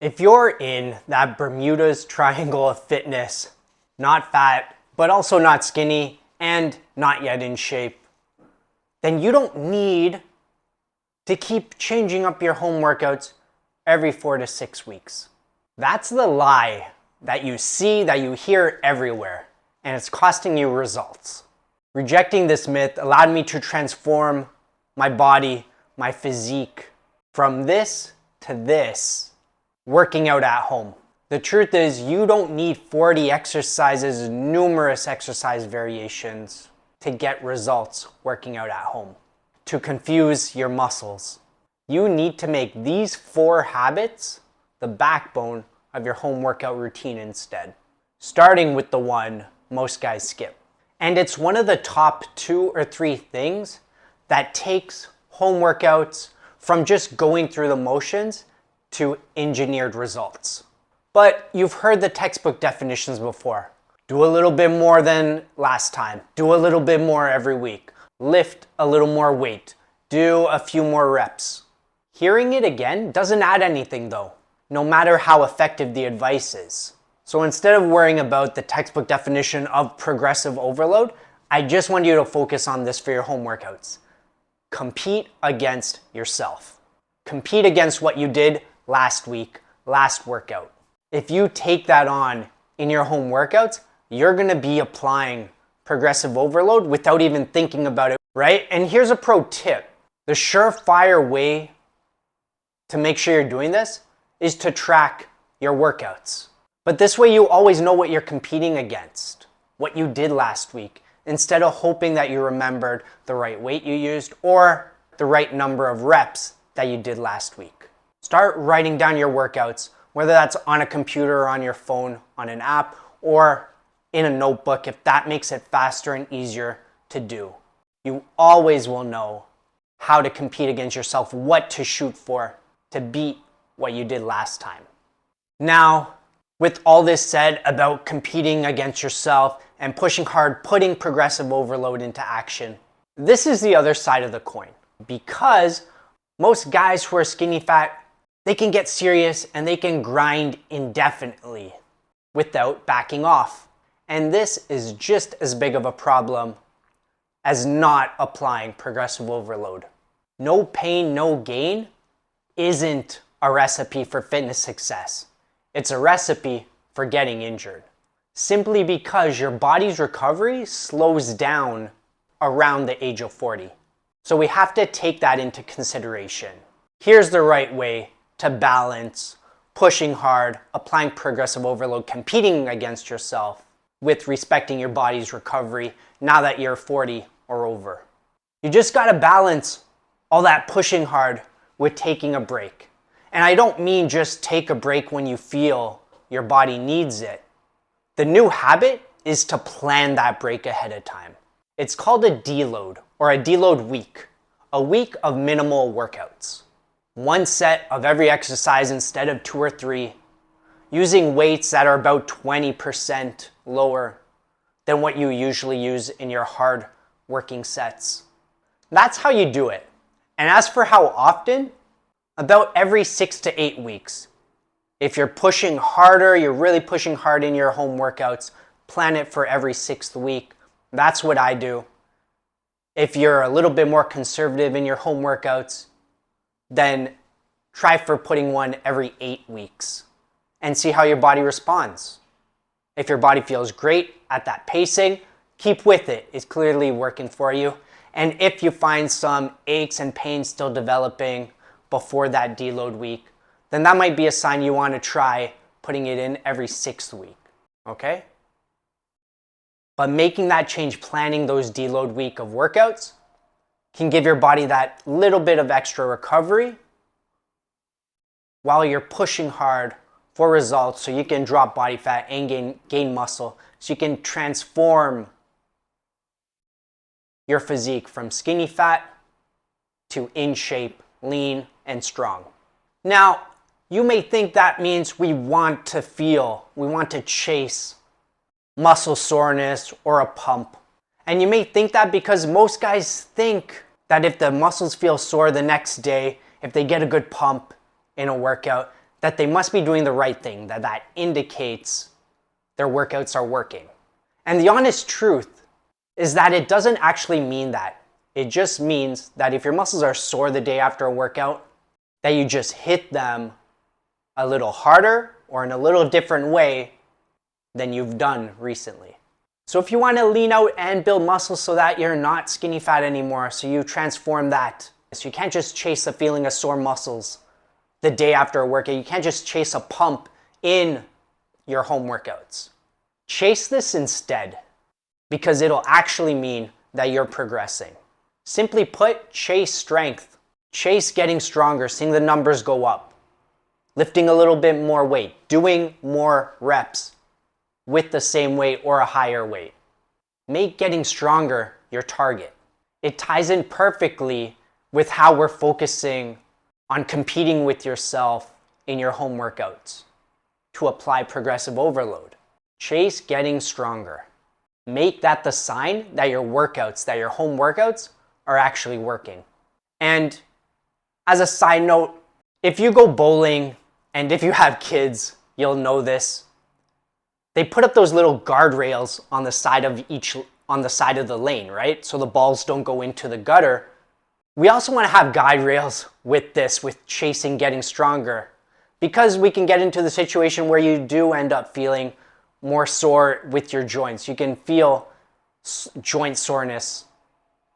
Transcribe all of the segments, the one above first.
If you're in that Bermuda's triangle of fitness, not fat, but also not skinny, and not yet in shape, then you don't need to keep changing up your home workouts every 4 to 6 weeks. That's the lie that you see, that you hear everywhere, and it's costing you results. Rejecting this myth allowed me to transform my body, my physique, from this to this, working out at home. The truth is, you don't need 40 exercises, numerous exercise variations to get results working out at home, to confuse your muscles. You need to make these 4 habits the backbone of your home workout routine instead, starting with the one most guys skip. And it's one of the top 2 or 3 things that takes home workouts from just going through the motions to engineered results. But you've heard the textbook definitions before. Do a little bit more than last time. Do a little bit more every week. Lift a little more weight. Do a few more reps. Hearing it again doesn't add anything though, no matter how effective the advice is. So instead of worrying about the textbook definition of progressive overload, I just want you to focus on this for your home workouts. Compete against yourself. Compete against what you did last week, last workout. If you take that on in your home workouts, you're gonna be applying progressive overload without even thinking about it, right? And here's a pro tip. The surefire way to make sure you're doing this is to track your workouts. But this way you always know what you're competing against, what you did last week, instead of hoping that you remembered the right weight you used or the right number of reps that you did last week. Start writing down your workouts, whether that's on a computer or on your phone, on an app, or in a notebook if that makes it faster and easier to do. You always will know how to compete against yourself, what to shoot for to beat what you did last time. Now, with all this said about competing against yourself and pushing hard, putting progressive overload into action, this is the other side of the coin. Because most guys who are skinny fat, they can get serious and they can grind indefinitely without backing off. And this is just as big of a problem as not applying progressive overload. No pain, no gain isn't a recipe for fitness success. It's a recipe for getting injured. Simply because your body's recovery slows down around the age of 40. So we have to take that into consideration. Here's the right way to balance pushing hard, applying progressive overload, competing against yourself with respecting your body's recovery now that you're 40 or over. You just gotta balance all that pushing hard with taking a break. And I don't mean just take a break when you feel your body needs it. The new habit is to plan that break ahead of time. It's called a deload or a deload week, a week of minimal workouts. 1 set of every exercise instead of 2 or 3, using weights that are about 20% lower than what you usually use in your hard working sets. That's how you do it. And as for how often, about every 6 to 8 weeks. If you're pushing harder, you're really pushing hard in your home workouts, plan it for every 6th week. That's what I do. If you're a little bit more conservative in your home workouts, then try for putting one every 8 weeks and see how your body responds. If your body feels great at that pacing, keep with it. It's clearly working for you. And if you find some aches and pains still developing before that deload week, then that might be a sign you want to try putting it in every 6th week, okay? But making that change, planning those deload week of workouts, can give your body that little bit of extra recovery while you're pushing hard for results so you can drop body fat and gain muscle, so you can transform your physique from skinny fat to in shape, lean, and strong. Now, you may think that means we want to chase muscle soreness or a pump. And you may think that because most guys think that if the muscles feel sore the next day, if they get a good pump in a workout, that they must be doing the right thing, that indicates their workouts are working. And the honest truth is that it doesn't actually mean that. It just means that if your muscles are sore the day after a workout, that you just hit them a little harder or in a little different way than you've done recently. So if you want to lean out and build muscles so that you're not skinny fat anymore, so you transform that. So you can't just chase the feeling of sore muscles the day after a workout. You can't just chase a pump in your home workouts. Chase this instead, because it'll actually mean that you're progressing. Simply put, chase strength. Chase getting stronger, seeing the numbers go up, lifting a little bit more weight, doing more reps with the same weight or a higher weight. Make getting stronger your target. It ties in perfectly with how we're focusing on competing with yourself in your home workouts to apply progressive overload. Chase getting stronger. Make that the sign that your workouts, that your home workouts are actually working. And as a side note, if you go bowling and if you have kids, you'll know this. They put up those little guardrails on the side of the lane, right? So the balls don't go into the gutter. We also want to have guide rails with this, with chasing getting stronger, because we can get into the situation where you do end up feeling more sore with your joints. You can feel joint soreness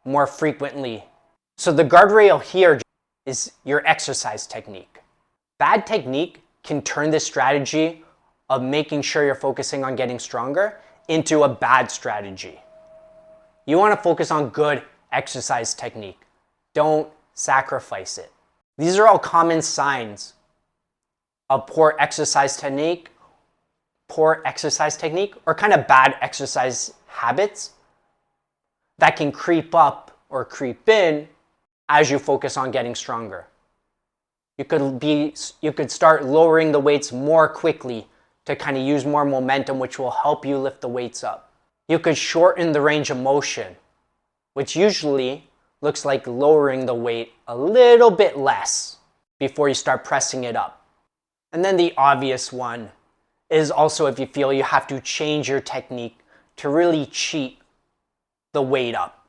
more frequently. So the guardrail here is your exercise technique. Bad technique can turn this strategy of making sure you're focusing on getting stronger into a bad strategy. You want to focus on good exercise technique. Don't sacrifice it. These are all common signs of poor exercise technique, or kind of bad exercise habits that can creep up or creep in as you focus on getting stronger. You could start lowering the weights more quickly to kind of use more momentum, which will help you lift the weights up. You could shorten the range of motion, which usually looks like lowering the weight a little bit less before you start pressing it up. And then the obvious one is also if you feel you have to change your technique to really cheat the weight up,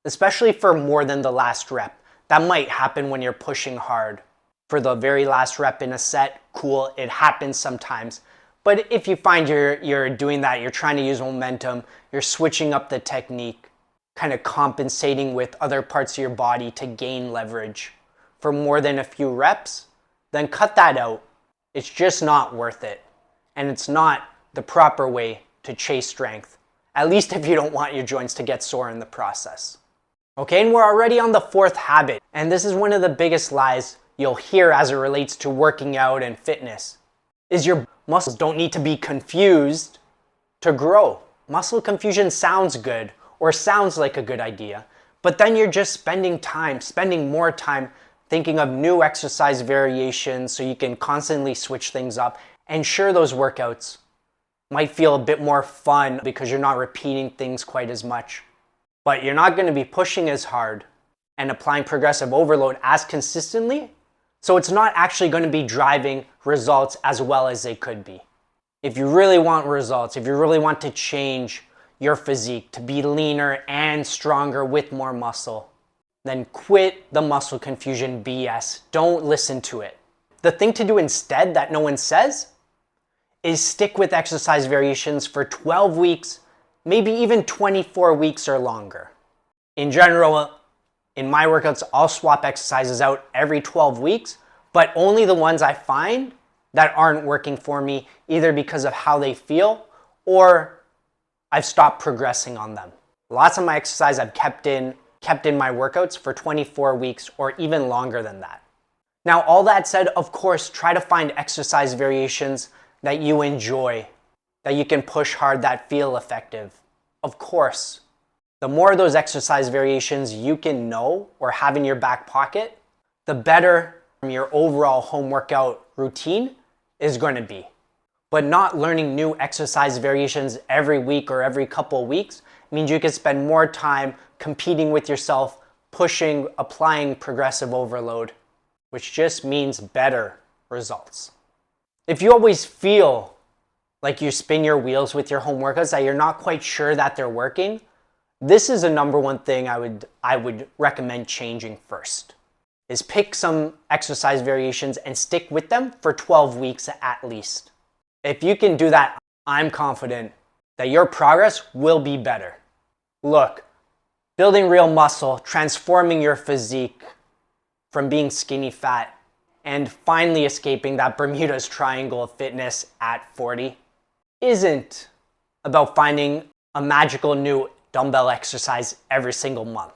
especially for more than the last rep. That might happen when you're pushing hard. For the very last rep in a set, cool, it happens sometimes. But if you find you're doing that, you're trying to use momentum, you're switching up the technique, kind of compensating with other parts of your body to gain leverage for more than a few reps, then cut that out. It's just not worth it. And it's not the proper way to chase strength, at least if you don't want your joints to get sore in the process. Okay, and we're already on the fourth habit. And this is one of the biggest lies you'll hear as it relates to working out and fitness, is your muscles don't need to be confused to grow. Muscle confusion sounds good or sounds like a good idea, but then you're just spending more time thinking of new exercise variations so you can constantly switch things up. And sure, those workouts might feel a bit more fun because you're not repeating things quite as much, but you're not going to be pushing as hard and applying progressive overload as consistently. So it's not actually going to be driving results as well as they could be. If you really want results, if you really want to change your physique to be leaner and stronger with more muscle, then quit the muscle confusion BS. Don't listen to it. The thing to do instead that no one says is stick with exercise variations for 12 weeks, maybe even 24 weeks or longer. In general, in my workouts, I'll swap exercises out every 12 weeks, but only the ones I find that aren't working for me, either because of how they feel or I've stopped progressing on them. Lots of my exercise I've kept in my workouts for 24 weeks or even longer than that. Now, all that said, of course, try to find exercise variations that you enjoy, that you can push hard, that feel effective. Of course, the more of those exercise variations you can know or have in your back pocket, the better your overall home workout routine is going to be. But not learning new exercise variations every week or every couple of weeks means you can spend more time competing with yourself, pushing, applying progressive overload, which just means better results. If you always feel like you spin your wheels with your home workouts, that you're not quite sure that they're working, this is a number one thing I would recommend changing first, is pick some exercise variations and stick with them for 12 weeks at least. If you can do that, I'm confident that your progress will be better. Look, building real muscle, transforming your physique from being skinny fat, and finally escaping that Bermuda's triangle of fitness at 40 isn't about finding a magical new dumbbell exercise every single month.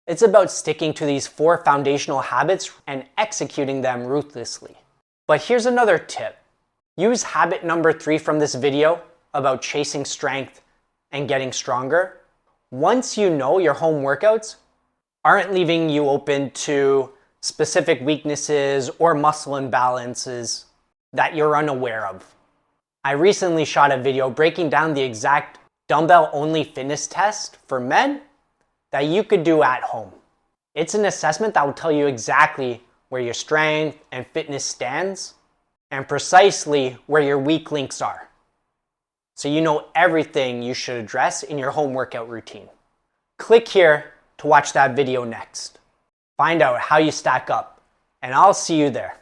It's about sticking to these 4 foundational habits and executing them ruthlessly. But here's another tip. Use habit number 3 from this video about chasing strength and getting stronger. Once you know your home workouts aren't leaving you open to specific weaknesses or muscle imbalances that you're unaware of. I recently shot a video breaking down the exact dumbbell-only fitness test for men that you could do at home. It's an assessment that will tell you exactly where your strength and fitness stands and precisely where your weak links are. So you know everything you should address in your home workout routine. Click here to watch that video next. Find out how you stack up, and I'll see you there.